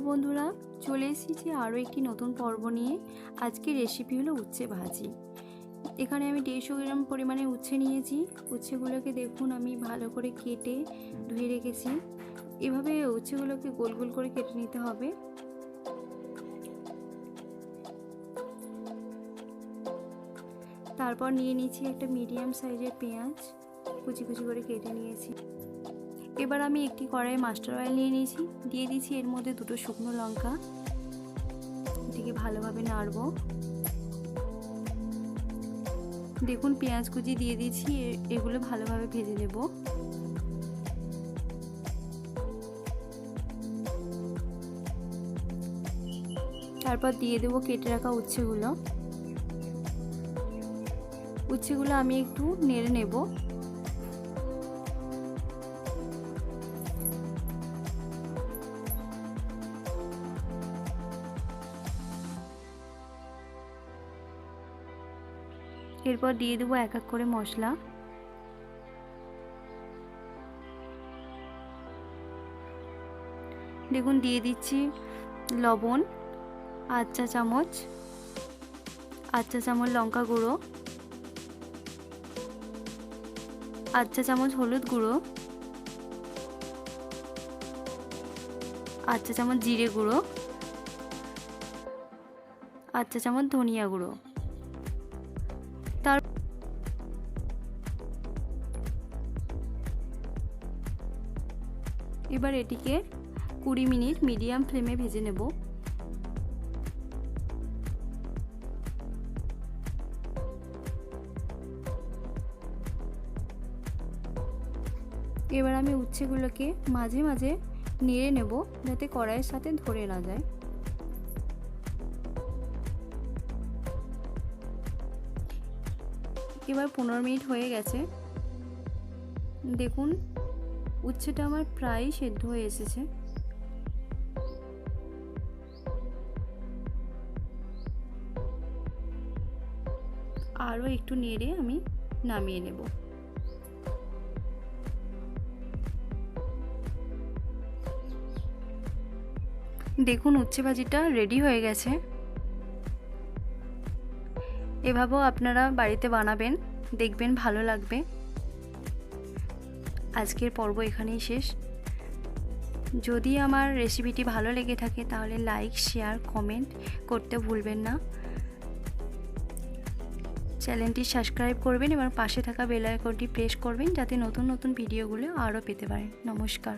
বন্ধুরা, চলে এসেছি আরও একটি নতুন পর্ব নিয়ে। আজকে রেসিপি হলো উচ্ছে ভাজি। এখানে আমি 150 গ্রাম পরিমাণে উচ্ছে নিয়েছি। উচ্ছেগুলোকে দেখুন আমি ভালো করে কেটে ধুয়ে রেখেছি। এভাবে উচ্ছেগুলোকে গোল গোল করে কেটে নিতে হবে। তারপর নিয়ে নিয়েছি একটা মিডিয়াম সাইজের পেঁয়াজ, কুচি কুচি করে কেটে নিয়েছি। এবার আমি একটি কড়াইয়ে মাস্টার অয়েল নিয়ে নিয়েছি, দিয়ে দিয়েছি এর মধ্যে 2টো শুকনো লঙ্কা। এটিকে ভালোভাবে নাড়ব। দেখুন পেঁয়াজ কুচি দিয়ে দিয়েছি, এগুলো ভালোভাবে ভেজে নেব। তারপর দিয়ে দেবো কেটে রাখা উচ্ছেগুলো। উচ্ছেগুলো আমি একটু নেড়ে নেব। এরপর দিয়ে দেবো এক এক করে মশলা। দেখুন দিয়ে দিচ্ছি লবণ 8 চা চামচ, 8 চা চামচ লঙ্কা গুঁড়ো, 8 চা চামচ হলুদ গুঁড়ো, 8 চা চামচ জিরে গুঁড়ো, 8 চা চামচ ধনিয়া গুঁড়ো। এবার এটিকে 20 মিনিট মিডিয়াম ফ্লেমে ভেজে নেব। এবার আমি উচ্ছেগুলোকে মাঝে মাঝে নেড়ে নেব, যাতে কড়াইয়ের সাথে ধরে না যায়। এবার 15 মিনিট হয়ে গেছে। দেখুন উচ্ছেটা আমার প্রায় সেদ্ধ হয়ে এসেছে। আরও একটু নেড়ে আমি নামিয়ে নেব। দেখুন উচ্ছে ভাজিটা রেডি হয়ে গেছে। এভাবেও আপনারা বাড়িতে বানাবেন, দেখবেন ভালো লাগবে। আজকের পর্ব এখানেই শেষ। যদি আমার রেসিপিটি ভালো লেগে থাকে তাহলে লাইক, শেয়ার, কমেন্ট করতে ভুলবেন না। চ্যানেলটি সাবস্ক্রাইব করবেন এবং পাশে থাকা বেল আইকনটি প্রেস করবেন, যাতে নতুন নতুন ভিডিওগুলো আরও পেতে পারেন। নমস্কার।